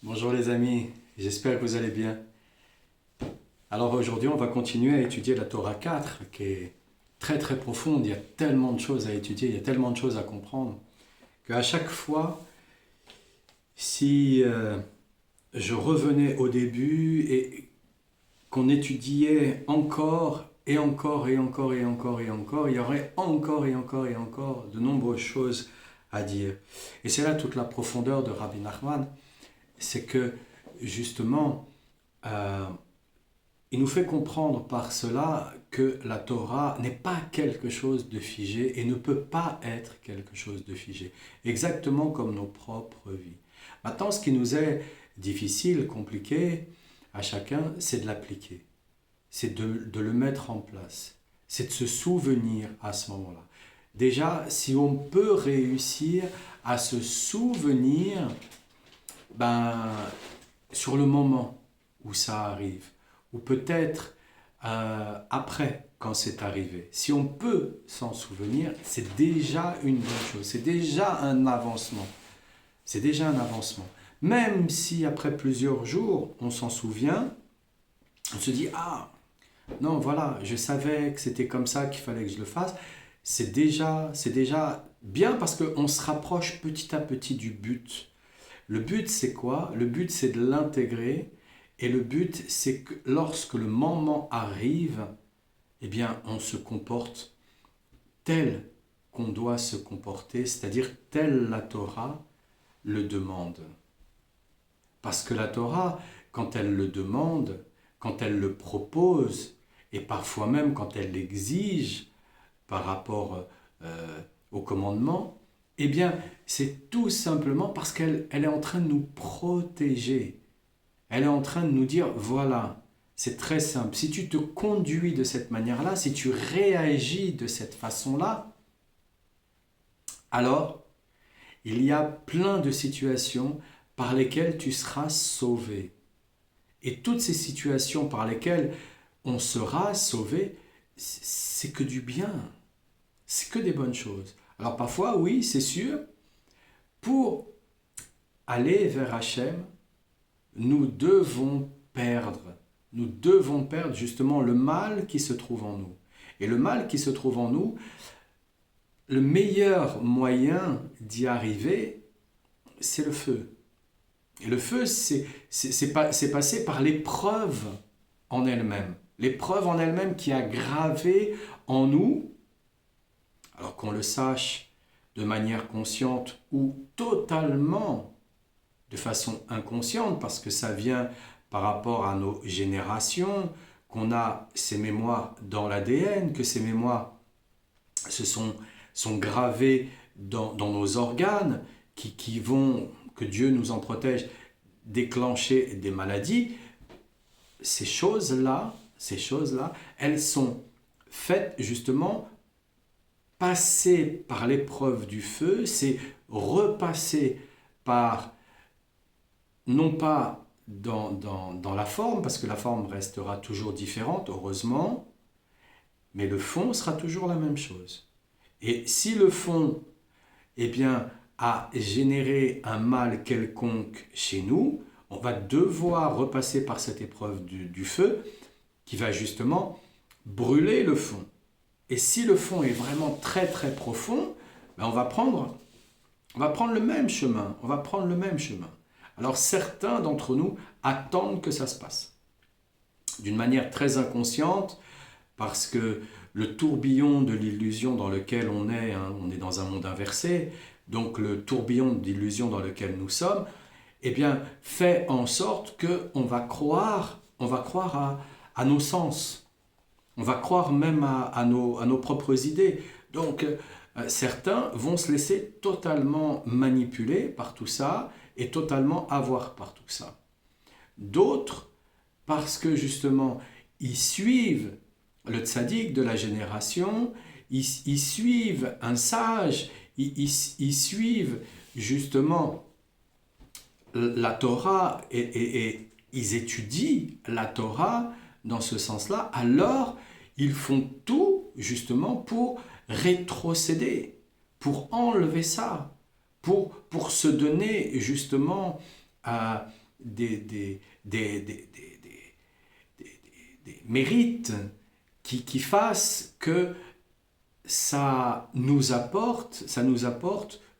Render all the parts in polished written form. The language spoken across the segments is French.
Bonjour les amis, j'espère que vous allez bien. Alors aujourd'hui on va continuer à étudier la Torah 4 qui est très très profonde, il y a tellement de choses à étudier, il y a tellement de choses à comprendre qu'à chaque fois, si je revenais au début et qu'on étudiait encore et encore et encore et encore et encore, il y aurait encore et encore et encore de nombreuses choses à dire. Et c'est là toute la profondeur de Rabbi Nachman, c'est que justement, euh, il nous fait comprendre par cela que la Torah n'est pas quelque chose de figé et ne peut pas être quelque chose de figé, exactement comme nos propres vies. Maintenant, ce qui nous est difficile, compliqué à chacun, c'est de l'appliquer, c'est de le mettre en place, c'est de se souvenir à ce moment-là. Déjà, si on peut réussir à se souvenir, ben, sur le moment où ça arrive, ou peut-être après, quand c'est arrivé. Si on peut s'en souvenir, c'est déjà une bonne chose, c'est déjà un avancement. C'est déjà un avancement. Même si après plusieurs jours, on s'en souvient, on se dit, ah, non, voilà, je savais que c'était comme ça qu'il fallait que je le fasse. C'est déjà bien parce qu'on se rapproche petit à petit du but. Le but, c'est quoi? Le but, c'est de l'intégrer. Et le but, c'est que lorsque le moment arrive, eh bien, on se comporte tel qu'on doit se comporter, c'est-à-dire tel la Torah le demande. Parce que la Torah, quand elle le demande, quand elle le propose, et parfois même quand elle l'exige par rapport au commandement, eh bien, c'est tout simplement parce qu'elle est en train de nous protéger. Elle est en train de nous dire, voilà, c'est très simple. Si tu te conduis de cette manière-là, si tu réagis de cette façon-là, alors il y a plein de situations par lesquelles tu seras sauvé. Et toutes ces situations par lesquelles on sera sauvé, c'est que du bien, c'est que des bonnes choses. Alors parfois, oui, c'est sûr, pour aller vers Hachem, nous devons perdre. Nous devons perdre justement le mal qui se trouve en nous. Et le mal qui se trouve en nous, le meilleur moyen d'y arriver, c'est le feu. Et le feu, c'est passé par l'épreuve en elle-même. L'épreuve en elle-même qui a gravé en nous, alors qu'on le sache de manière consciente ou totalement de façon inconsciente, parce que ça vient par rapport à nos générations, qu'on a ces mémoires dans l'ADN, que ces mémoires sont gravées dans nos organes, qui vont, que Dieu nous en protège, déclencher des maladies. Ces choses-là, elles sont faites justement passer par l'épreuve du feu, c'est repasser par non pas dans la forme, parce que la forme restera toujours différente, heureusement, mais le fond sera toujours la même chose. Et si le fond, eh bien, a généré un mal quelconque chez nous, on va devoir repasser par cette épreuve du feu qui va justement brûler le fond. Et si le fond est vraiment très très profond, ben on va prendre le même chemin. On va prendre le même chemin. Alors certains d'entre nous attendent que ça se passe d'une manière très inconsciente parce que le tourbillon de l'illusion dans lequel on est dans un monde inversé, donc le tourbillon d'illusion dans lequel nous sommes, eh bien, fait en sorte qu'on va croire, à nos sens, on va croire même à nos propres idées. Donc, certains vont se laisser totalement manipuler par tout ça et totalement avoir par tout ça. D'autres, parce que justement, ils suivent le tzaddik de la génération, ils suivent un sage, ils suivent justement la Torah et ils étudient la Torah dans ce sens-là, alors ils font tout justement pour rétrocéder, pour enlever ça, pour se donner justement des, des, des, des, des, des mérites qui fassent que ça nous apporte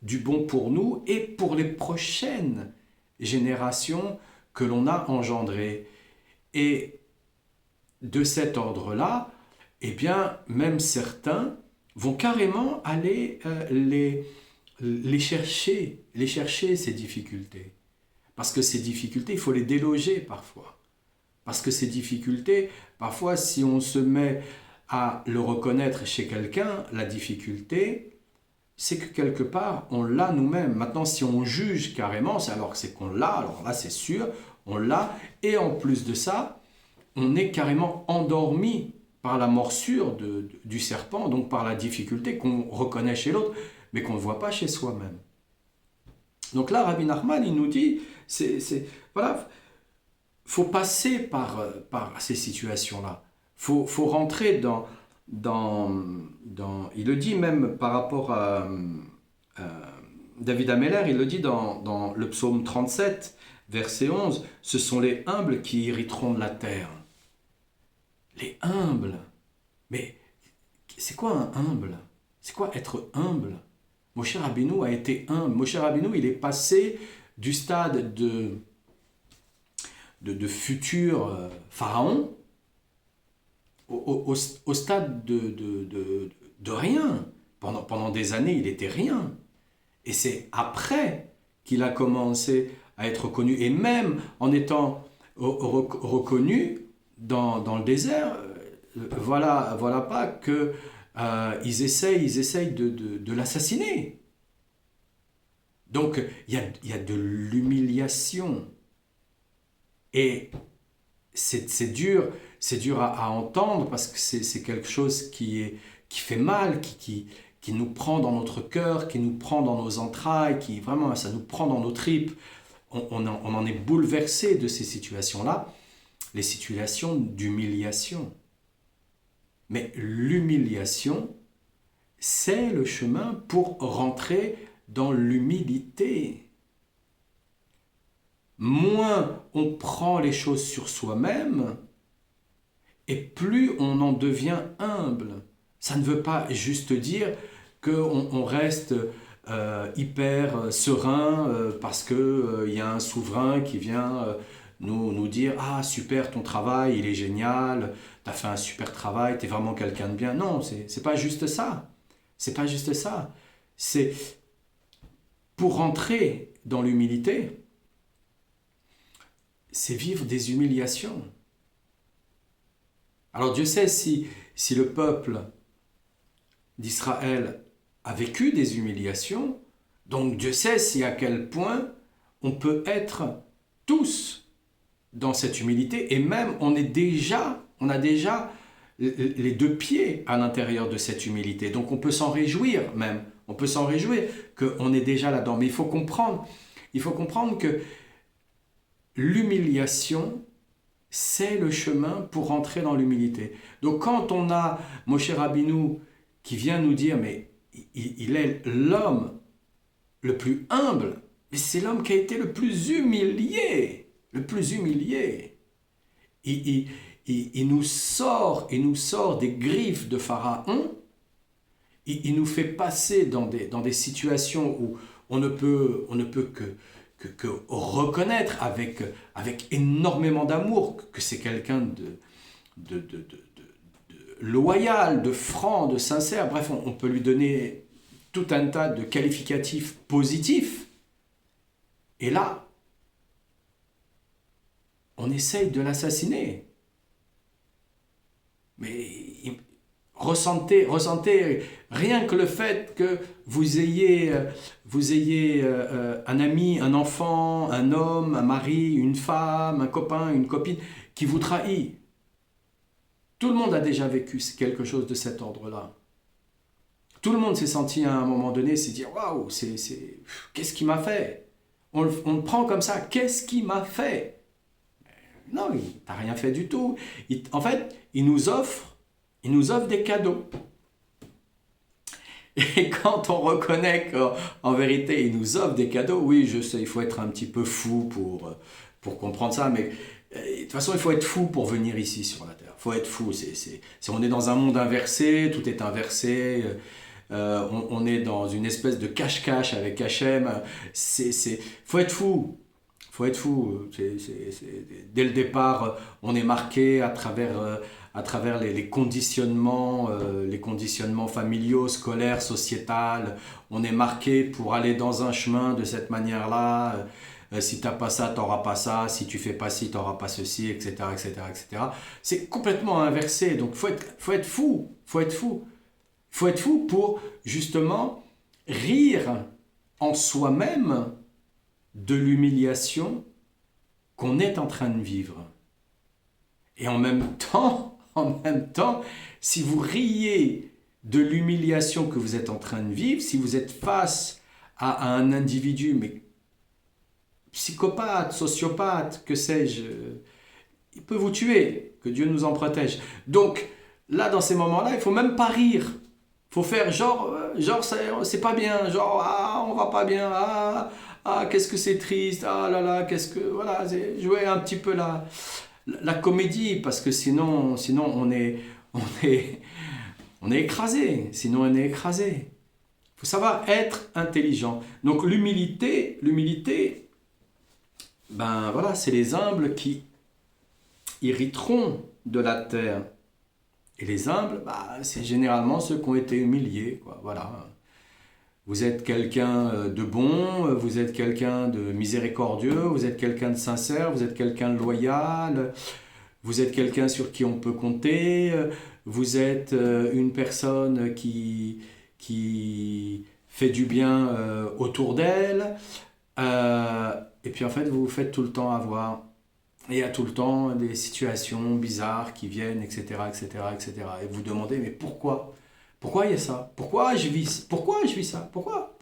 du bon pour nous et pour les prochaines générations que l'on a engendrées. Et de cet ordre-là, eh bien, même certains vont carrément aller les chercher, ces difficultés. Parce que ces difficultés, il faut les déloger parfois. Parce que ces difficultés, parfois, si on se met à le reconnaître chez quelqu'un, la difficulté, c'est que quelque part, on l'a nous-mêmes. Maintenant, si on juge carrément, c'est alors que c'est qu'on l'a, alors là, c'est sûr, on l'a. Et en plus de ça, on est carrément endormi par la morsure du serpent, donc par la difficulté qu'on reconnaît chez l'autre, mais qu'on ne voit pas chez soi-même. Donc là, Rabbi Nachman, il nous dit, voilà, faut passer par ces situations-là. Faut rentrer dans, il le dit même par rapport à David Ameller, il le dit dans le psaume 37, verset 11, ce sont les humbles qui hériteront de la terre. Les humbles. Mais c'est quoi un humble? C'est quoi être humble? Moshe Rabbeinu a été humble. Moshe Rabbeinu, il est passé du stade de futur pharaon au stade de rien. Pendant des années, il était rien. Et c'est après qu'il a commencé à être reconnu. Et même en étant reconnu dans le désert, voilà pas que ils essayent de l'assassiner. Donc il y a de l'humiliation. Et c'est dur à entendre parce que c'est quelque chose qui fait mal, qui nous prend dans notre cœur, qui nous prend dans nos entrailles, qui vraiment, ça nous prend dans nos tripes. On en est bouleversé de ces situations-là, les situations d'humiliation. Mais l'humiliation, c'est le chemin pour rentrer dans l'humilité. Moins on prend les choses sur soi-même, et plus on en devient humble. Ça ne veut pas juste dire qu'on reste hyper serein parce qu'il y a un souverain qui vient nous dire « Ah, super, ton travail, il est génial, tu as fait un super travail, tu es vraiment quelqu'un de bien. » Non, c'est pas juste ça. C'est pas juste ça. C'est pour rentrer dans l'humilité, c'est vivre des humiliations. Alors Dieu sait si le peuple d'Israël a vécu des humiliations, donc Dieu sait si à quel point on peut être tous dans cette humilité, et même on a déjà les deux pieds à l'intérieur de cette humilité. Donc on peut s'en réjouir même, on peut s'en réjouir qu'on est déjà là-dedans. Mais il faut comprendre que l'humiliation, c'est le chemin pour rentrer dans l'humilité. Donc quand on a Moshe Rabbeinu qui vient nous dire, mais il est l'homme le plus humble, mais c'est l'homme qui a été le plus humilié. Le plus humilié. Il nous sort des griffes de Pharaon. Il nous fait passer dans des situations où on ne peut que reconnaître avec énormément d'amour que c'est quelqu'un de loyal, de franc, de sincère. Bref, on peut lui donner tout un tas de qualificatifs positifs. Et là, on essaye de l'assassiner. Mais ressentez rien que le fait que vous ayez un ami, un enfant, un homme, un mari, une femme, un copain, une copine qui vous trahit. Tout le monde a déjà vécu quelque chose de cet ordre-là. Tout le monde s'est senti à un moment donné, s'est dit « Waouh, qu'est-ce qu'il m'a fait ?» On le prend comme ça, « Qu'est-ce qu'il m'a fait ?» Non, il t'a rien fait du tout. En fait, il nous offre des cadeaux. Et quand on reconnaît qu'en vérité, il nous offre des cadeaux, oui, je sais, il faut être un petit peu fou pour comprendre ça, mais de toute façon, il faut être fou pour venir ici sur la Terre. Il faut être fou. On est dans un monde inversé, tout est inversé. On est dans une espèce de cache-cache avec Hachem. Faut être fou. Faut être fou. Dès le départ, on est marqué à travers les conditionnements familiaux, scolaires, sociétals. On est marqué pour aller dans un chemin de cette manière-là. Si t'as pas ça, t'auras pas ça. Si tu fais pas ci, t'auras pas ceci, etc., etc., etc. C'est complètement inversé. Donc faut être fou. Faut être fou. Faut être fou pour justement rire en soi-même de l'humiliation qu'on est en train de vivre. Et en même temps, si vous riez de l'humiliation que vous êtes en train de vivre, si vous êtes face à un individu, mais psychopathe, sociopathe, que sais-je, il peut vous tuer, que Dieu nous en protège. Donc, là, dans ces moments-là, il ne faut même pas rire. Il faut faire genre c'est pas bien, genre, ah, on va pas bien, qu'est-ce que c'est triste, ah là là, voilà, jouer un petit peu la comédie, parce que sinon on est, on est écrasé, sinon on est écrasé. Il faut savoir être intelligent. Donc l'humilité, ben voilà, c'est les humbles qui hériteront de la terre. Et les humbles, bah, c'est généralement ceux qui ont été humiliés, quoi. Voilà. Vous êtes quelqu'un de bon, vous êtes quelqu'un de miséricordieux, vous êtes quelqu'un de sincère, vous êtes quelqu'un de loyal, vous êtes quelqu'un sur qui on peut compter, vous êtes une personne qui fait du bien autour d'elle, et puis en fait vous vous faites tout le temps avoir. Et il y a tout le temps des situations bizarres qui viennent, etc., etc., etc. Et vous demandez, mais pourquoi? Pourquoi il y a ça? Pourquoi je vis ça? Pourquoi?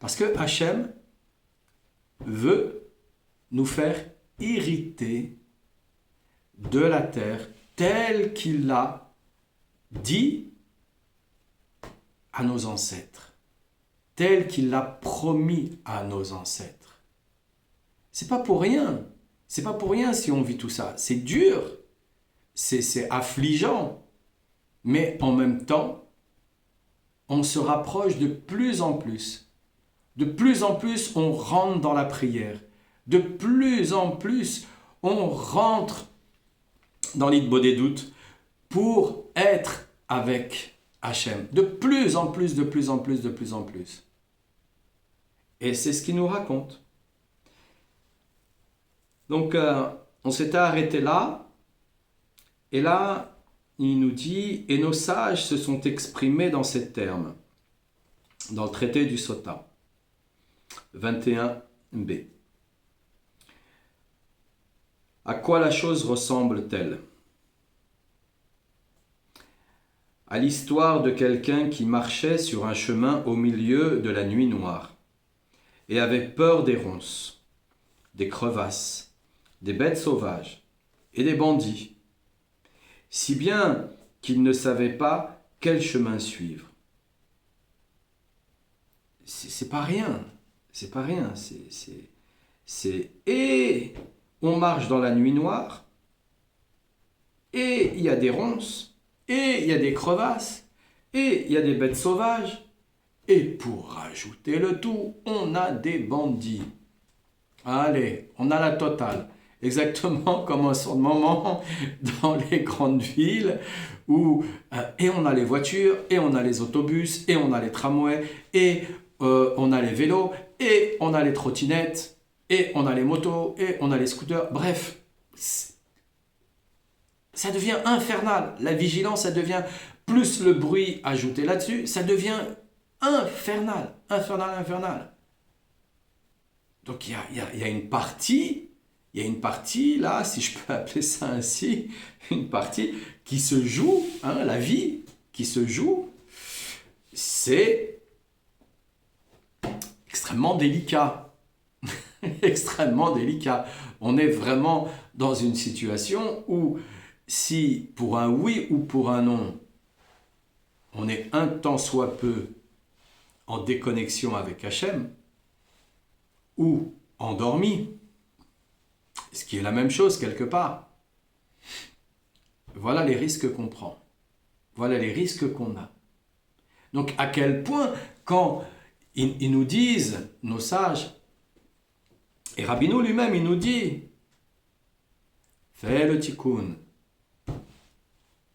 Parce que Hachem veut nous faire hériter de la terre telle qu'il l'a dit à nos ancêtres, telle qu'il l'a promis à nos ancêtres. C'est pas pour rien. C'est pas pour rien si on vit tout ça. C'est dur, c'est affligeant, mais en même temps, on se rapproche de plus en plus. De plus en plus, on rentre dans la prière. De plus en plus, on rentre dans l'Itbo des doutes pour être avec Hachem. De plus en plus, de plus en plus, de plus en plus. Et c'est ce qu'il nous raconte. Donc, on s'était arrêté là, et là, il nous dit, et nos sages se sont exprimés dans ces termes, dans le traité du Sota, 21b. À quoi la chose ressemble-t-elle? À l'histoire de quelqu'un qui marchait sur un chemin au milieu de la nuit noire, et avait peur des ronces, des crevasses, des bêtes sauvages et des bandits, si bien qu'il ne savait pas quel chemin suivre. C'est pas rien, c'est pas rien, et on marche dans la nuit noire, et il y a des ronces, et il y a des crevasses, et il y a des bêtes sauvages, et pour rajouter le tout, on a des bandits. Allez, on a la totale. Exactement comme en ce moment dans les grandes villes où et on a les voitures, et on a les autobus, et on a les tramways, et on a les vélos, et on a les trottinettes, et on a les motos, et on a les scooters. Bref, ça devient infernal. La vigilance, ça devient, plus le bruit ajouté là-dessus, ça devient infernal. Donc il y a une partie là, si je peux appeler ça ainsi, une partie qui se joue, la vie qui se joue, c'est extrêmement délicat. Extrêmement délicat. On est vraiment dans une situation où si pour un oui ou pour un non, on est un tant soit peu en déconnexion avec Hachem, ou endormi, ce qui est la même chose quelque part. Voilà les risques qu'on prend. Voilà les risques qu'on a. Donc à quel point, quand ils nous disent, nos sages, et Rabbeinu lui-même, il nous dit, fais le tikkun,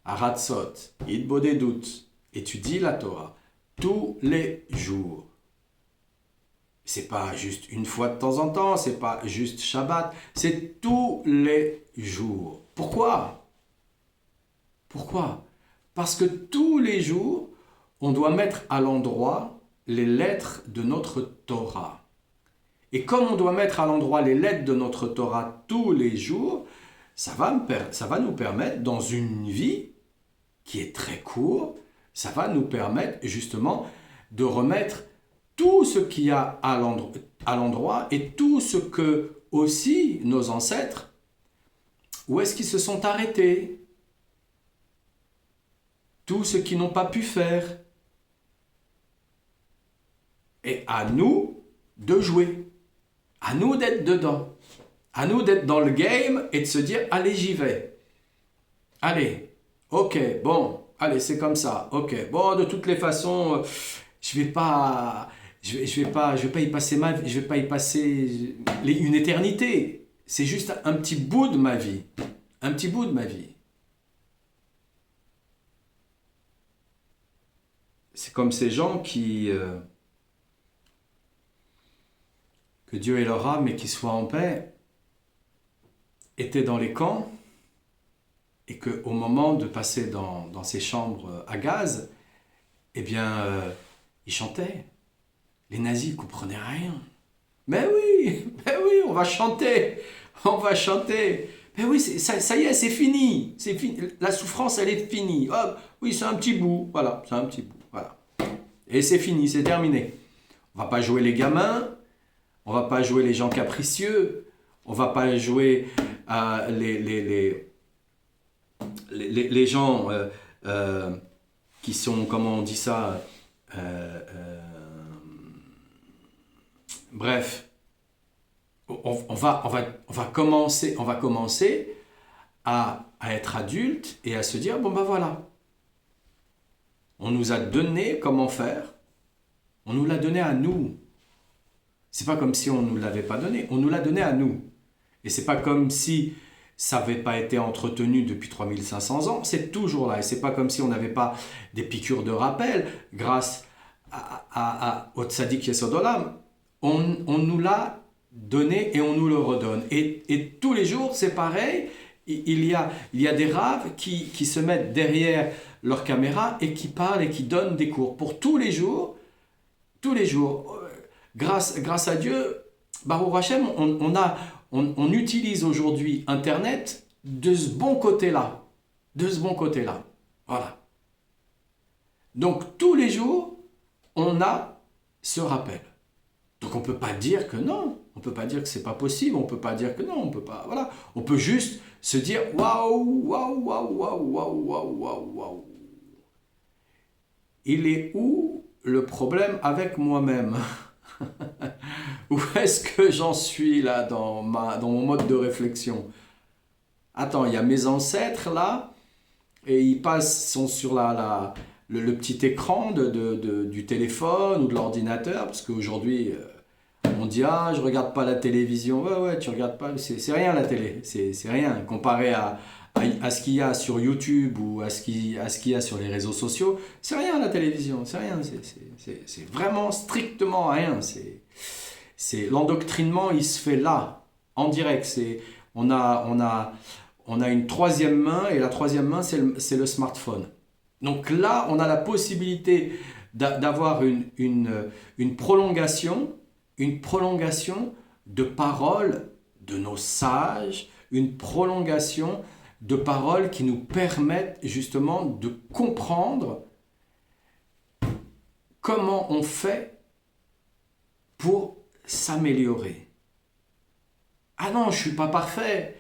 aratzot, idbodedut, étudie la Torah, tous les jours. C'est pas juste une fois de temps en temps, c'est pas juste Shabbat, c'est tous les jours. Pourquoi? Pourquoi? Parce que tous les jours, on doit mettre à l'endroit les lettres de notre Torah. Et comme on doit mettre à l'endroit les lettres de notre Torah tous les jours, ça va nous permettre, dans une vie qui est très courte, ça va nous permettre justement de remettre tout ce qu'il y a à l'endroit et tout ce que aussi nos ancêtres, où est-ce qu'ils se sont arrêtés, tout ce qu'ils n'ont pas pu faire. Et à nous de jouer, à nous d'être dedans, à nous d'être dans le game et de se dire, allez, j'y vais. Allez, ok, bon, allez, c'est comme ça, ok. Bon, de toutes les façons, je vais pas y passer une éternité. C'est juste un petit bout de ma vie. Un petit bout de ma vie. C'est comme ces gens que Dieu ait leur âme et qu'ils soient en paix, étaient dans les camps et qu'au moment de passer dans ces chambres à gaz, eh bien, ils chantaient. Les nazis ne comprenaient rien. Mais oui, on va chanter. Mais oui, ça y est, c'est fini. La souffrance, elle est finie. Oh, oui, c'est un petit bout. Voilà, c'est un petit bout. Voilà. Et c'est fini, c'est terminé. On va pas jouer les gamins. On va pas jouer les gens capricieux. On va pas jouer les gens qui sont, comment on dit ça, bref, on va commencer à être adulte et à se dire, bon ben voilà, on nous a donné comment faire, on nous l'a donné à nous. C'est pas comme si on ne nous l'avait pas donné, on nous l'a donné à nous. Et c'est pas comme si ça n'avait pas été entretenu depuis 3500 ans, c'est toujours là. Et c'est pas comme si on n'avait pas des piqûres de rappel grâce au Tzadik Yesod Olam. On nous l'a donné et on nous le redonne. Et tous les jours, c'est pareil. Il y a des raves qui se mettent derrière leur caméra et qui parlent et qui donnent des cours. Pour tous les jours, grâce à Dieu, Baruch Hashem, on utilise aujourd'hui Internet de ce bon côté-là. Voilà. Donc tous les jours, on a ce rappel. Donc on ne peut pas dire que non, on ne peut pas dire que c'est pas possible, on ne peut pas dire que non, on peut pas, voilà. On peut juste se dire waouh. Il est où le problème avec moi-même? Où est-ce que j'en suis là dans mon mode de réflexion? Attends, il y a mes ancêtres là, et ils sont sur le petit écran du téléphone ou de l'ordinateur, parce qu'aujourd'hui, on dit, ah, je regarde pas la télévision. Ouais, tu regardes pas, c'est rien la télé, c'est rien, comparé à ce qu'il y a sur YouTube ou à ce qu'il y a sur les réseaux sociaux. C'est rien la télévision, c'est rien, c'est vraiment strictement rien. L'endoctrinement, il se fait là, en direct. On a une troisième main, et la troisième main, c'est le smartphone. Donc là, on a la possibilité d'avoir une prolongation de paroles de nos sages, une prolongation de paroles qui nous permettent justement de comprendre comment on fait pour s'améliorer. Ah non, je ne suis pas parfait.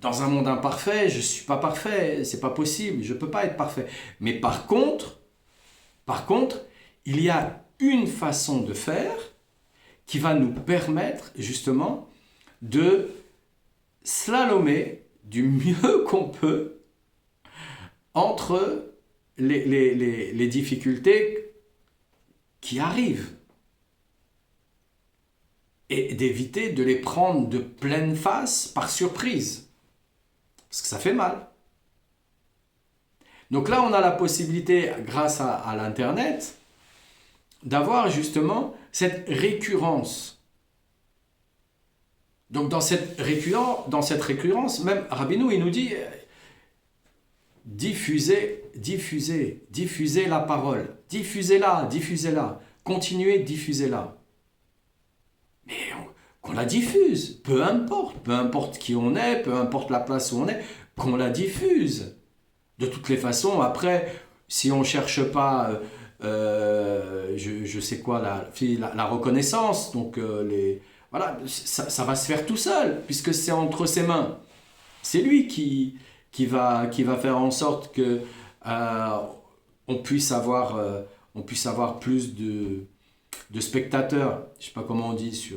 Dans un monde imparfait, je ne suis pas parfait. C'est pas possible. Je ne peux pas être parfait. Mais par contre, Par contre, il y a une façon de faire qui va nous permettre justement de slalomer du mieux qu'on peut entre les difficultés qui arrivent et d'éviter de les prendre de pleine face par surprise, parce que ça fait mal. Donc là, on a la possibilité, grâce à l'Internet, d'avoir justement cette récurrence. Donc dans cette récurrence, même Rabbeinu, il nous dit diffusez la parole, diffusez-la, continuez, diffusez-la. Mais qu'on la diffuse, peu importe qui on est, peu importe la place où on est, qu'on la diffuse. De toutes les façons, après, si on ne cherche pas, je sais quoi, la reconnaissance, donc voilà, ça va se faire tout seul, puisque c'est entre ses mains. C'est lui qui va faire en sorte que on puisse avoir plus de spectateurs. Je ne sais pas comment on dit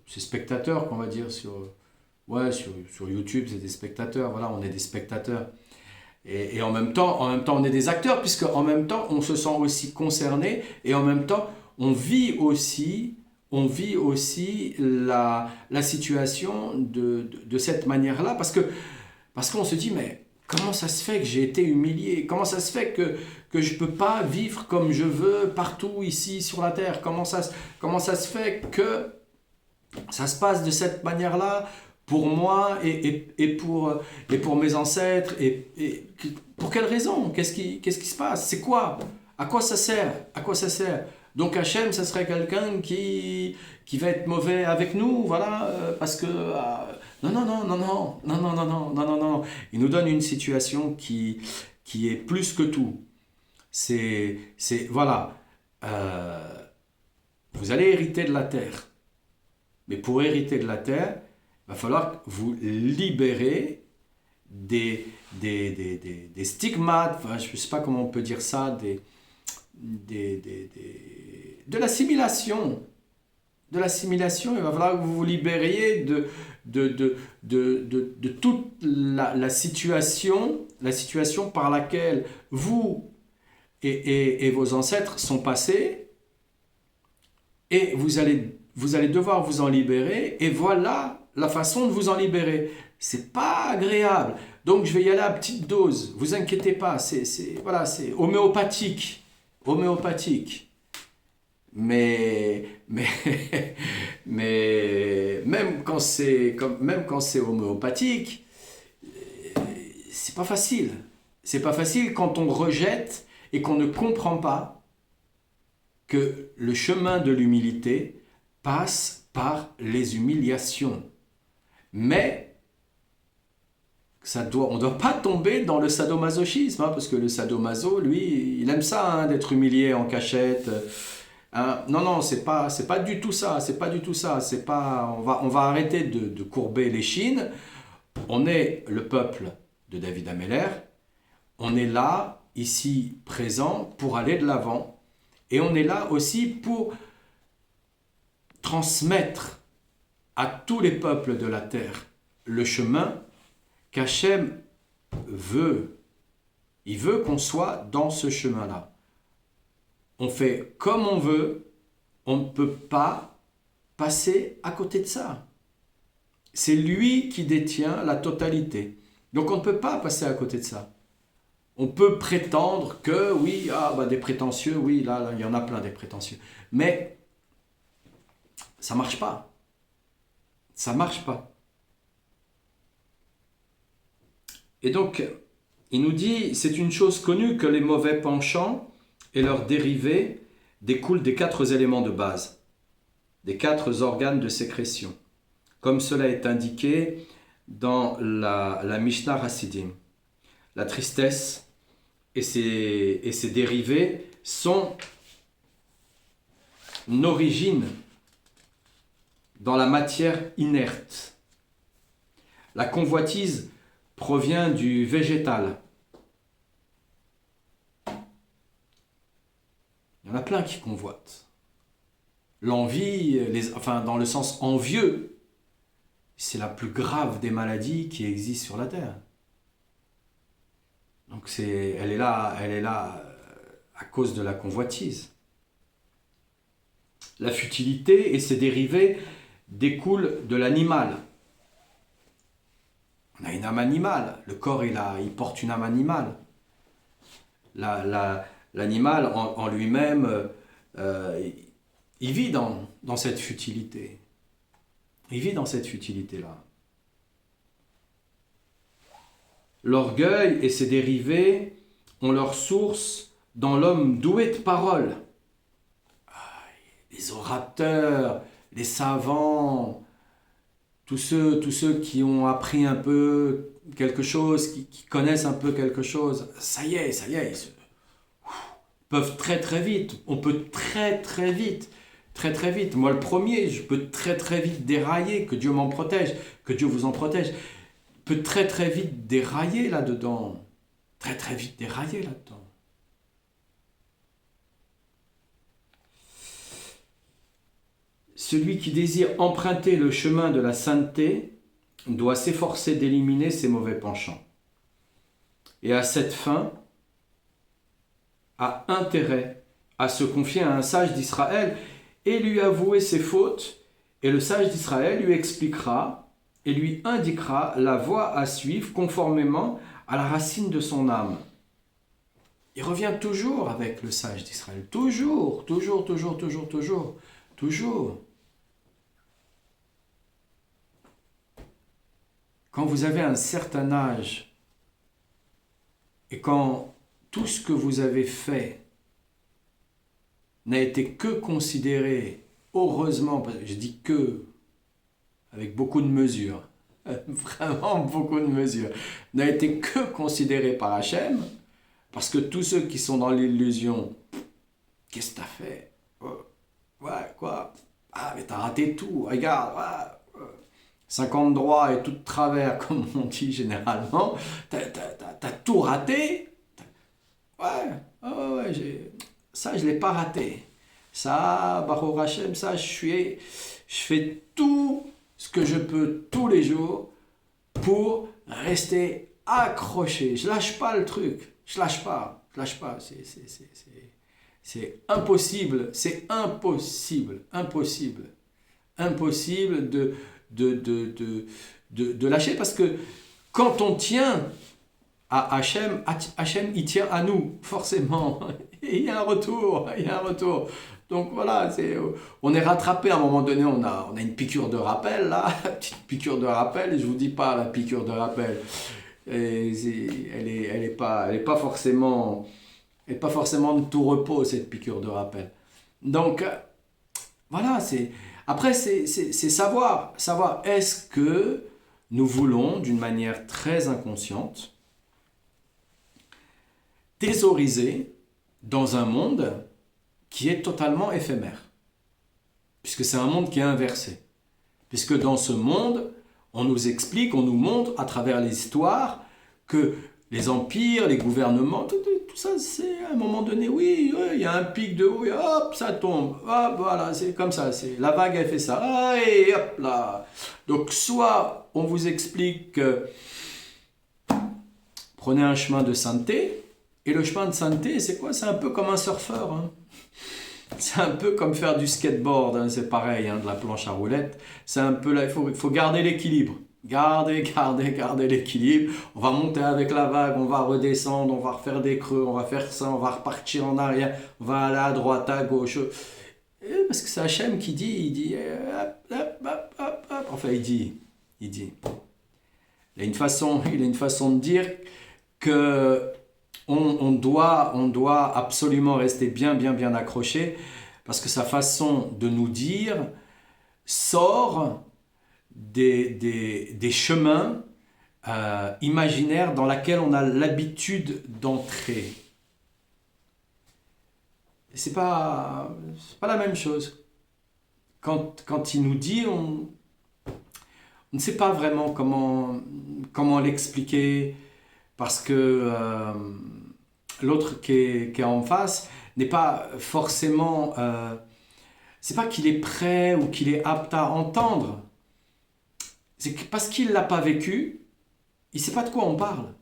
c'est spectateurs qu'on va dire sur YouTube, c'est des spectateurs. Voilà, on est des spectateurs. Et en même temps, on est des acteurs, puisque en même temps, on se sent aussi concerné, et en même temps, on vit aussi la situation de cette manière-là, parce qu'on se dit, mais comment ça se fait que j'ai été humilié? Comment ça se fait que je ne peux pas vivre comme je veux partout ici sur la terre? Comment ça se fait que ça se passe de cette manière-là pour moi et pour mes ancêtres? Et pour quelle raison? Qu'est-ce qui se passe? C'est quoi? À quoi ça sert? Donc Hachem, ça serait quelqu'un qui va être mauvais avec nous, voilà, parce que non. Il nous donne une situation qui est plus que tout. Voilà, vous allez hériter de la terre, mais pour hériter de la terre, il va falloir vous libérer des stigmates, enfin, je ne sais pas comment on peut dire ça, de l'assimilation. Il va falloir que vous vous libériez de toute la situation par laquelle vous et vos ancêtres sont passés, et vous allez devoir vous en libérer, et voilà la façon de vous en libérer. C'est pas agréable, donc je vais y aller à petite dose, vous inquiétez pas, c'est homéopathique. Mais même quand c'est homéopathique, c'est pas facile. C'est pas facile quand on rejette et qu'on ne comprend pas que le chemin de l'humilité passe par les humiliations. Mais on ne doit pas tomber dans le sadomasochisme, parce que le sadomaso, lui, il aime ça, d'être humilié en cachette. Non, c'est pas du tout ça. On va arrêter de courber les chines. On est le peuple de David Ameller. On est là, ici, présent, pour aller de l'avant. Et on est là aussi pour transmettre à tous les peuples de la terre le chemin qu'Hachem veut. Il veut qu'on soit dans ce chemin-là. On fait comme on veut, on ne peut pas passer à côté de ça. C'est lui qui détient la totalité. Donc on ne peut pas passer à côté de ça. On peut prétendre que, oui, des prétentieux, oui, là, il y en a plein des prétentieux. Mais ça ne marche pas. Ça ne marche pas. Et donc, il nous dit, c'est une chose connue que les mauvais penchants et leurs dérivés découlent des 4 éléments de base, des 4 organes de sécrétion, comme cela est indiqué dans la Mishnah Hasidim. La tristesse et ses dérivés sont une origine dans la matière inerte. La convoitise provient du végétal. Il y en a plein qui convoitent. L'envie, enfin dans le sens envieux, c'est la plus grave des maladies qui existent sur la terre. Donc elle est là à cause de la convoitise. La futilité et ses dérivés découlent de l'animal. On a une âme animale. Le corps, il porte une âme animale. L'animal en lui-même, il vit dans cette futilité. Il vit dans cette futilité-là. L'orgueil et ses dérivés ont leur source dans l'homme doué de parole. Les orateurs, les savants, tous ceux qui ont appris un peu quelque chose, qui connaissent un peu quelque chose, ça y est, ils peuvent très très vite. On peut très très vite. Moi le premier, je peux très très vite dérailler, que Dieu m'en protège, que Dieu vous en protège. Je peux très très vite dérailler là-dedans. Très très vite dérailler là-dedans. Celui qui désire emprunter le chemin de la sainteté doit s'efforcer d'éliminer ses mauvais penchants. Et à cette fin, a intérêt à se confier à un sage d'Israël et lui avouer ses fautes, et le sage d'Israël lui expliquera et lui indiquera la voie à suivre conformément à la racine de son âme. Il revient toujours avec le sage d'Israël, toujours. Quand vous avez un certain âge et quand tout ce que vous avez fait n'a été que considéré, heureusement, je dis que, avec beaucoup de mesures, vraiment beaucoup de mesures, n'a été que considéré par Hachem, parce que tous ceux qui sont dans l'illusion, qu'est-ce que tu as fait? Ouais, quoi? Ah, mais t'as raté tout, regarde, ouais. 50 droits et tout de travers, comme on dit généralement, t'as tout raté. Ouais, ça je ne l'ai pas raté. Ça, Baruch Hashem, ça je fais tout ce que je peux tous les jours pour rester accroché. Je lâche pas le truc, je lâche pas. C'est impossible de lâcher, parce que quand on tient à Hachem, il tient à nous, forcément. Et il y a un retour. Donc voilà, on est rattrapé à un moment donné, on a une piqûre de rappel, là, petite piqûre de rappel, je vous dis pas la piqûre de rappel, elle est pas forcément de tout repos, cette piqûre de rappel. Donc voilà, après c'est savoir est-ce que nous voulons, d'une manière très inconsciente, thésauriser dans un monde qui est totalement éphémère, puisque c'est un monde qui est inversé. Puisque dans ce monde, on nous explique, on nous montre à travers l'histoire que les empires, les gouvernements, tout ça, c'est à un moment donné, oui, il y a un pic de haut, et hop, ça tombe. Hop, voilà, c'est comme ça, la vague, elle fait ça. Et hop là. Donc, soit on vous explique que prenez un chemin de sainteté, et le chemin de sainteté, c'est quoi? C'est un peu comme un surfeur. Hein. C'est un peu comme faire du skateboard, hein, c'est pareil, hein, de la planche à roulettes. C'est un peu là, il faut garder l'équilibre. Garder l'équilibre. On va monter avec la vague, on va redescendre, on va refaire des creux, on va faire ça, on va repartir en arrière, on va aller à droite, à gauche. Et parce que c'est Hachem qui dit, hop. Enfin, il dit. Il a une façon de dire que on doit absolument rester bien accroché, parce que sa façon de nous dire sort des chemins imaginaires dans lesquels on a l'habitude d'entrer. C'est pas la même chose. Quand il nous dit, on ne sait pas vraiment comment l'expliquer, parce que l'autre qui est en face n'est pas forcément... c'est pas qu'il est prêt ou qu'il est apte à entendre. C'est que parce qu'il ne l'a pas vécu, il ne sait pas de quoi on parle.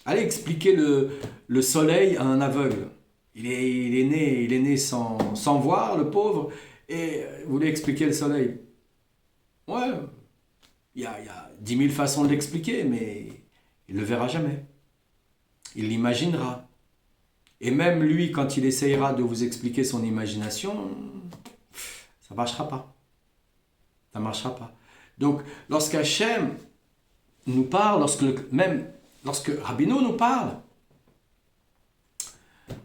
Allez expliquer le soleil à un aveugle. Il est né sans voir, le pauvre, et vous voulez expliquer le soleil. Ouais, il y a 10 000 façons de l'expliquer, mais il ne le verra jamais. Il l'imaginera. Et même lui, quand il essayera de vous expliquer son imagination, ça ne marchera pas. Ça ne marchera pas. Donc, lorsqu'Hachem nous parle, lorsque Rabbeinu nous parle,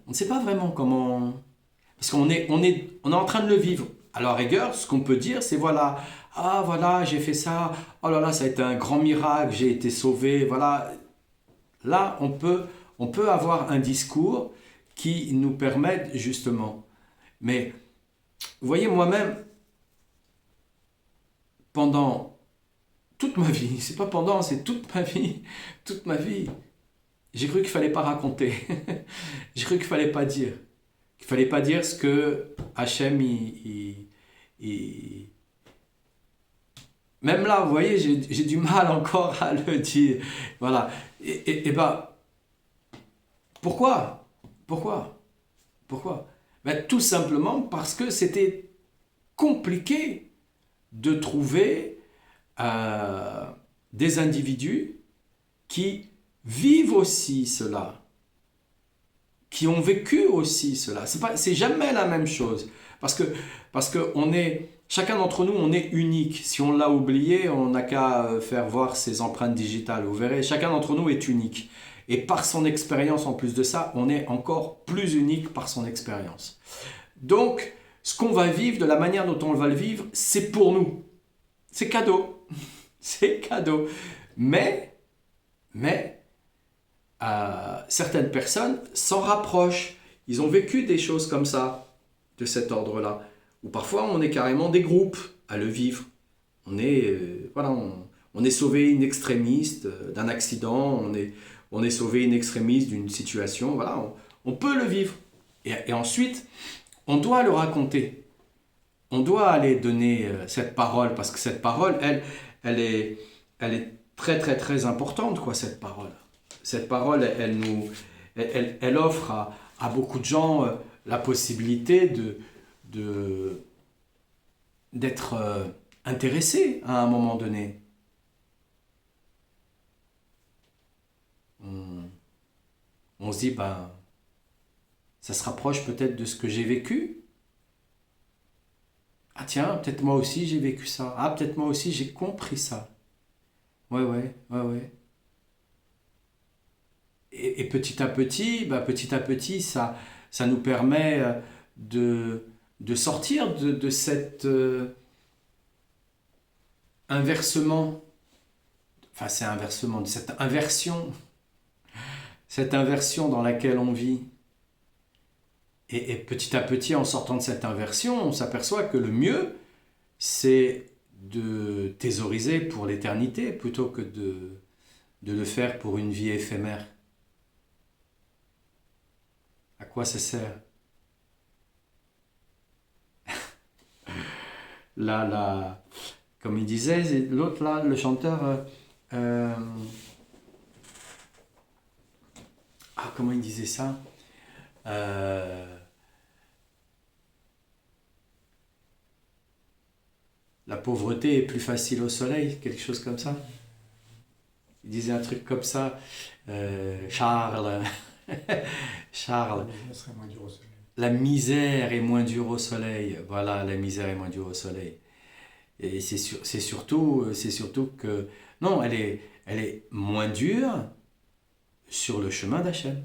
on ne sait pas vraiment comment... Parce qu'on est en train de le vivre. À la rigueur, ce qu'on peut dire, c'est voilà, ah voilà, j'ai fait ça, oh là là, ça a été un grand miracle, j'ai été sauvé, voilà. Là, on peut avoir un discours qui nous permette justement. Mais, vous voyez, moi-même, pendant toute ma vie, c'est pas pendant, c'est toute ma vie, j'ai cru qu'il fallait pas raconter. J'ai cru qu'il fallait pas dire. Qu'il fallait pas dire ce que Hachem, même là, vous voyez, j'ai du mal encore à le dire. Voilà. Et ben, pourquoi? Ben, tout simplement parce que c'était compliqué de trouver des individus qui vivent aussi cela, qui ont vécu aussi cela. C'est jamais la même chose. Parce que chacun d'entre nous, on est unique. Si on l'a oublié, on n'a qu'à faire voir ses empreintes digitales. Vous verrez, chacun d'entre nous est unique. Et par son expérience, en plus de ça, on est encore plus unique par son expérience. Donc, ce qu'on va vivre, de la manière dont on va le vivre, c'est pour nous. C'est cadeau. C'est cadeau. Mais certaines personnes s'en rapprochent. Ils ont vécu des choses comme ça, de cet ordre-là. Ou parfois, on est carrément des groupes à le vivre. On est sauvé in extremis d'un accident, on est sauvé in extremis d'une situation. Voilà, on peut le vivre. Et ensuite, on doit le raconter. On doit aller donner cette parole, parce que cette parole, elle est très, très, très importante, quoi, cette parole. Cette parole, elle offre à beaucoup de gens la possibilité d'être intéressés à un moment donné. On se dit, ben, ça se rapproche peut-être de ce que j'ai vécu. Ah tiens, peut-être moi aussi j'ai vécu ça. Ah, peut-être moi aussi j'ai compris ça. Ouais. Et petit à petit, ça nous permet de sortir de cet inversement, enfin c'est inversement, de cette inversion dans laquelle on vit. Et petit à petit, en sortant de cette inversion, on s'aperçoit que le mieux, c'est de thésauriser pour l'éternité plutôt que de le faire pour une vie éphémère. À quoi ça sert? Là, comme il disait, l'autre là, le chanteur, comment il disait ça? La pauvreté est plus facile au soleil, quelque chose comme ça. Il disait un truc comme ça. Charles. La misère est moins dure au soleil. Voilà, la misère est moins dure au soleil. Et c'est surtout que... Non, elle est moins dure sur le chemin d'Hachem.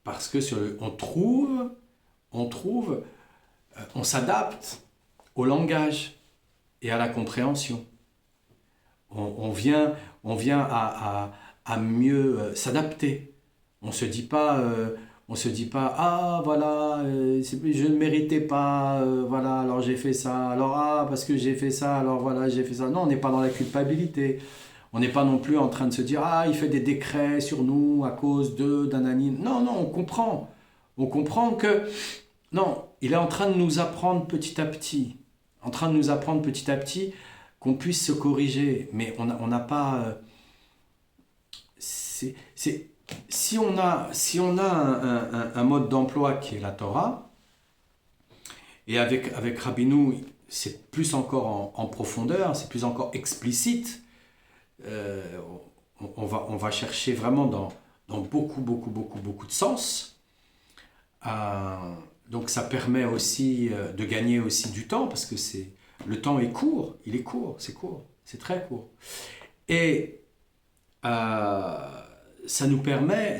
Parce que on s'adapte au langage et à la compréhension. On vient à mieux s'adapter. On se dit pas, ah voilà, je ne méritais pas, voilà, alors j'ai fait ça, alors parce que j'ai fait ça, alors voilà, j'ai fait ça. Non, on n'est pas dans la culpabilité. On n'est pas non plus en train de se dire, il fait des décrets sur nous à cause d'un anime. Non, on comprend. On comprend que, non, il est en train de nous apprendre petit à petit, qu'on puisse se corriger, mais on n'a pas... si on a un mode d'emploi qui est la Torah, et avec Rabbeinu, c'est plus encore en profondeur, c'est plus encore explicite, euh, on va chercher vraiment dans beaucoup de sens. Donc ça permet aussi de gagner aussi du temps, parce que le temps est court, c'est très court. Et ça nous permet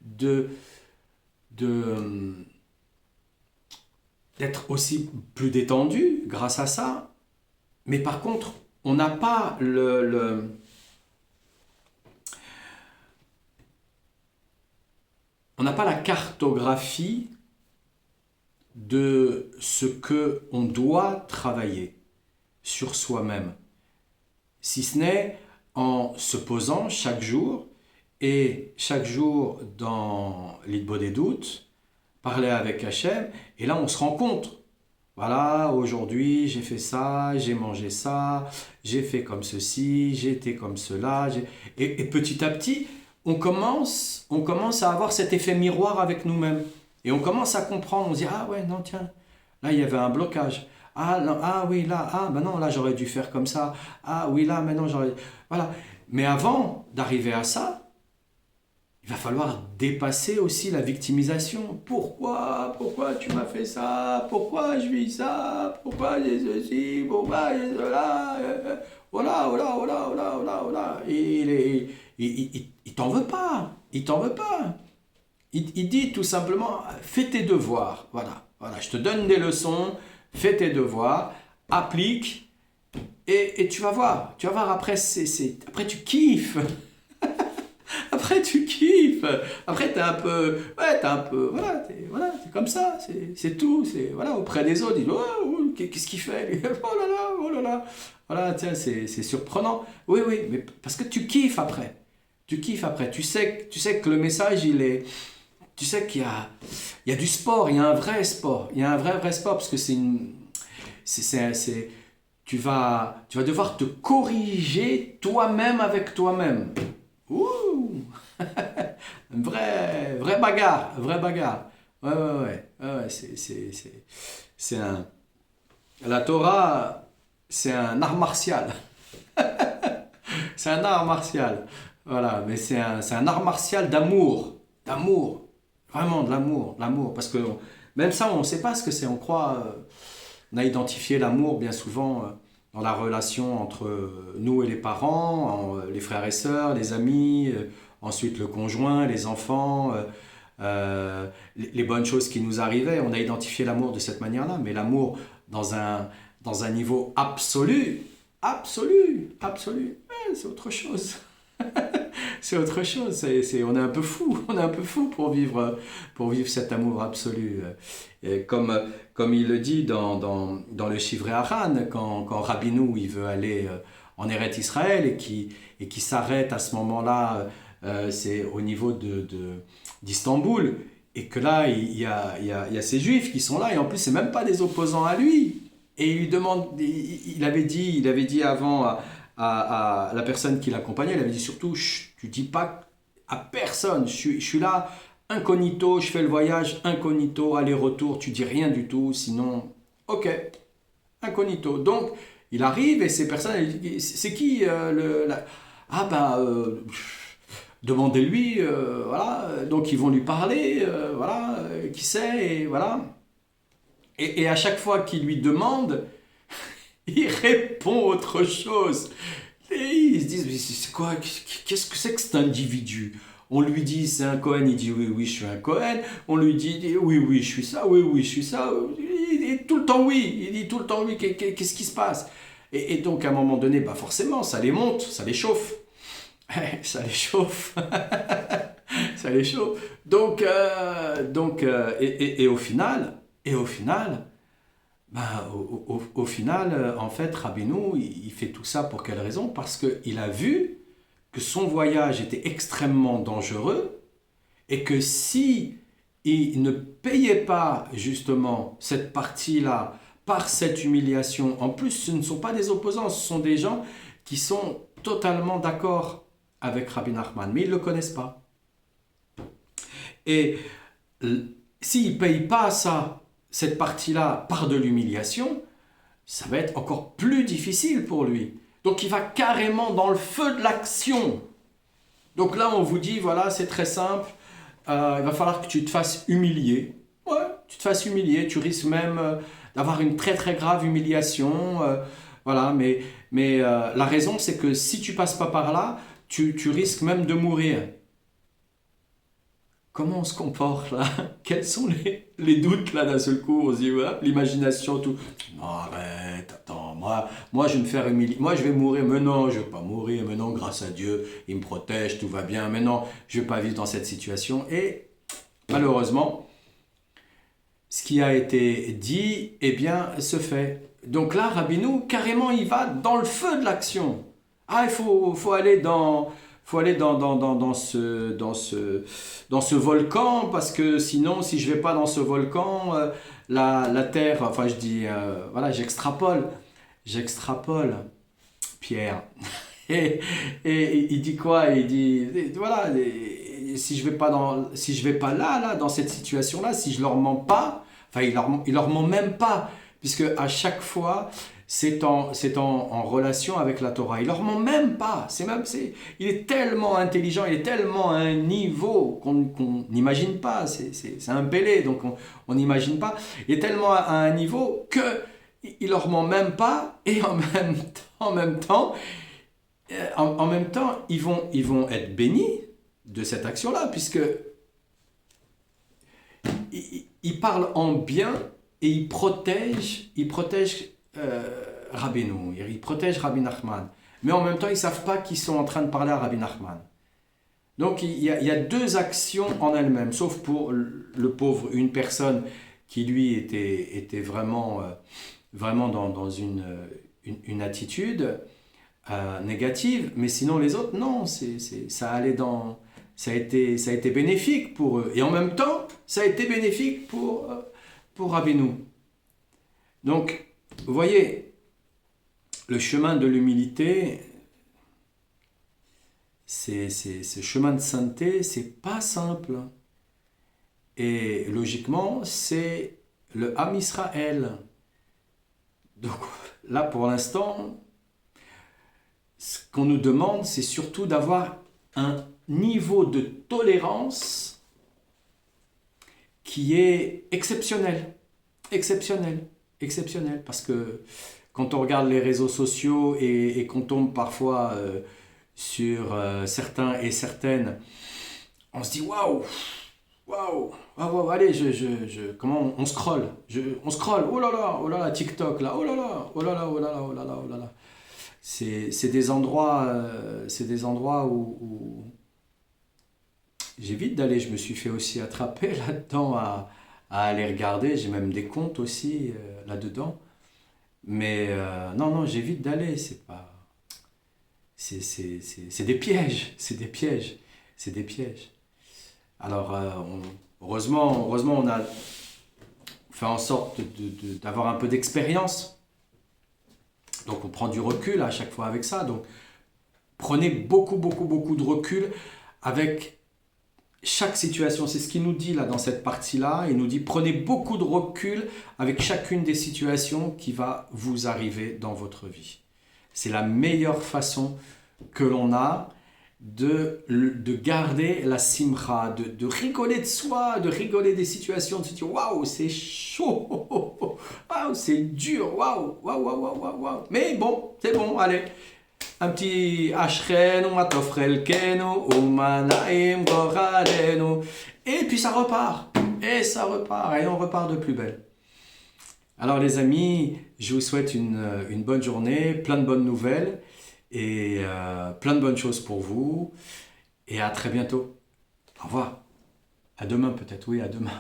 de d'être aussi plus détendu grâce à ça. Mais par contre, on n'a pas on n'a pas la cartographie de ce que on doit travailler sur soi-même, si ce n'est en se posant chaque jour dans l'Hitbod des doutes, parler avec Hachem, et là on se rend compte. Voilà, aujourd'hui j'ai fait ça, j'ai mangé ça, j'ai fait comme ceci, j'ai été comme cela. Et petit à petit, on commence à avoir cet effet miroir avec nous-mêmes. Et on commence à comprendre, on se dit, ah ouais, non, tiens, là il y avait un blocage. Ah, non, ah oui, là, ah ben non, là j'aurais dû faire comme ça. Ah oui, là, maintenant j'aurais... Voilà. Mais avant d'arriver à ça, il va falloir dépasser aussi la victimisation. Pourquoi tu m'as fait ça? Pourquoi je vis ça? Pourquoi j'ai ceci? Pourquoi j'ai cela? Voilà. Il t'en veut pas. Il t'en veut pas. Il dit tout simplement, fais tes devoirs. Voilà, je te donne des leçons, fais tes devoirs, applique, et tu vas voir. Tu vas voir après, après tu kiffes. Après, tu kiffes. Après, t'es un peu... Ouais, t'es un peu... Voilà, c'est comme ça. C'est tout. Voilà, auprès des autres, ils disent, oh, qu'est-ce qu'il fait, lui? Oh là là. Voilà, tiens, c'est surprenant. Oui, mais parce que tu kiffes après. Tu kiffes après. Tu sais que le message, il est... Tu sais qu'il y a du sport. Il y a un vrai sport. Il y a un vrai sport, parce que tu vas devoir te corriger toi-même avec toi-même. Ouh. Vraie bagarre. Ouais, c'est un... La Torah, c'est un art martial. C'est un art martial. Voilà, mais c'est un art martial d'amour. D'amour. Vraiment de l'amour. Parce que même ça, on ne sait pas ce que c'est. On croit... on a identifié l'amour bien souvent dans la relation entre nous et les parents, les frères et sœurs, les amis, ensuite le conjoint, les enfants, les bonnes choses qui nous arrivaient. On a identifié l'amour de cette manière-là, mais l'amour dans un niveau absolu, c'est autre chose. C'est autre chose. On est un peu fou. On est un peu fou pour vivre cet amour absolu. Et comme il le dit dans le Shivrei Haran, quand Rabbeinu il veut aller en Eretz Israël et qui s'arrête à ce moment-là, c'est au niveau d'Istanbul, et que là il y a ces Juifs qui sont là, et en plus c'est même pas des opposants à lui. Et il lui demande, il avait dit avant à la personne qui l'accompagnait, il avait dit surtout, tu dis pas à personne, je suis là incognito, je fais le voyage incognito, aller-retour, tu dis rien du tout, sinon, ok, incognito. Donc, il arrive et ces personnes, elles disent, c'est qui Ah demandez-lui, voilà, donc ils vont lui parler, voilà, qui c'est, et voilà. Et à chaque fois qu'il lui demande, il répond autre chose. Et ils se disent, mais c'est quoi, qu'est-ce que c'est que cet individu? On lui dit, c'est un Cohen, il dit, oui, je suis un Cohen. On lui dit, oui, je suis ça, oui, je suis ça. Il dit tout le temps oui, qu'est-ce qui se passe? Et donc, à un moment donné, bah forcément, ça les monte, ça les chauffe. Ça les chauffe. Ça les chauffe. Donc, au final, ben, au final, en fait, Rabbeinu, il fait tout ça pour quelle raison? Parce qu'il a vu que son voyage était extrêmement dangereux, et que si il ne payait pas justement cette partie-là par cette humiliation, en plus ce ne sont pas des opposants, ce sont des gens qui sont totalement d'accord avec Rabbi Nachman, mais ils ne le connaissent pas. Et s'il ne paye pas ça, cette partie-là, par de l'humiliation, ça va être encore plus difficile pour lui. Donc il va carrément dans le feu de l'action. Donc là, on vous dit, voilà, c'est très simple, il va falloir que tu te fasses humilier. Ouais, tu te fasses humilier, tu risques même d'avoir une très très grave humiliation. Voilà, mais la raison, c'est que si tu passes pas par là, tu risques même de mourir. Comment on se comporte là? Quels sont les doutes là d'un seul coup? On se dit, ouais, l'imagination, tout. Non, arrête, attends, moi je vais me faire humilier. Moi je vais mourir, mais non, je vais pas mourir, mais non, grâce à Dieu, il me protège, tout va bien, mais non, je vais pas vivre dans cette situation. Et malheureusement, ce qui a été dit, eh bien, se fait. Donc là, Rabbeinu, carrément, il va dans le feu de l'action. Ah, faut aller dans ce volcan, parce que sinon, si je vais pas dans ce volcan, la terre, enfin je dis, voilà, j'extrapole, Pierre. Et, et il dit quoi? Il dit, voilà, si je vais pas là, dans cette situation-là, si je leur mens pas, enfin, il leur ment même pas, puisque à chaque fois, c'est en relation avec la Torah. Il leur ment même pas. Il est tellement intelligent, il est tellement à un niveau qu'on n'imagine pas. C'est un Bélé, donc on n'imagine pas. Il est tellement à un niveau que il leur ment même pas, et en même temps, ils vont être bénis de cette action-là, puisque ils parlent en bien et ils protègent Rabbeinu, ils protègent Rabbi Nachman. Mais en même temps, ils ne savent pas qu'ils sont en train de parler à Rabbi Nachman. Donc il y a deux actions en elles-mêmes, sauf pour le pauvre, une personne qui lui était vraiment dans une attitude négative, mais sinon les autres, non, ça a été bénéfique pour eux. Et en même temps, ça a été bénéfique pour Rabbeinu. Donc, vous voyez, le chemin de l'humilité, ce chemin de sainteté, c'est pas simple. Et logiquement, c'est le Ham Israël. Donc là, pour l'instant, ce qu'on nous demande, c'est surtout d'avoir un niveau de tolérance qui est exceptionnel. Exceptionnel, parce que quand on regarde les réseaux sociaux et qu'on tombe parfois sur certains et certaines, on se dit waouh, allez, comment on scrolle, oh là là, TikTok là, oh là là, oh là là, oh là là, oh là là, oh là là. C'est des endroits où j'évite d'aller. Je me suis fait aussi attraper là-dedans à aller regarder. J'ai même des comptes aussi là-dedans. Mais non, j'évite d'aller. C'est des pièges. C'est des pièges. Alors, heureusement, on a fait en sorte d'avoir un peu d'expérience. Donc, on prend du recul à chaque fois avec ça. Donc, prenez beaucoup de recul avec chaque situation. C'est ce qu'il nous dit là dans cette partie-là. Il nous dit prenez beaucoup de recul avec chacune des situations qui va vous arriver dans votre vie. C'est la meilleure façon que l'on a de garder la simcha, de rigoler de soi, de rigoler des situations, de se dire waouh, c'est chaud, waouh, c'est dur, waouh. Mais bon, c'est bon, allez. Un petit Ashrenu, Matofrelkenu, Umanaim, Goralenu. Et puis ça repart. Et on repart de plus belle. Alors les amis, je vous souhaite une bonne journée, plein de bonnes nouvelles et plein de bonnes choses pour vous. Et à très bientôt. Au revoir. À demain peut-être, oui, à demain.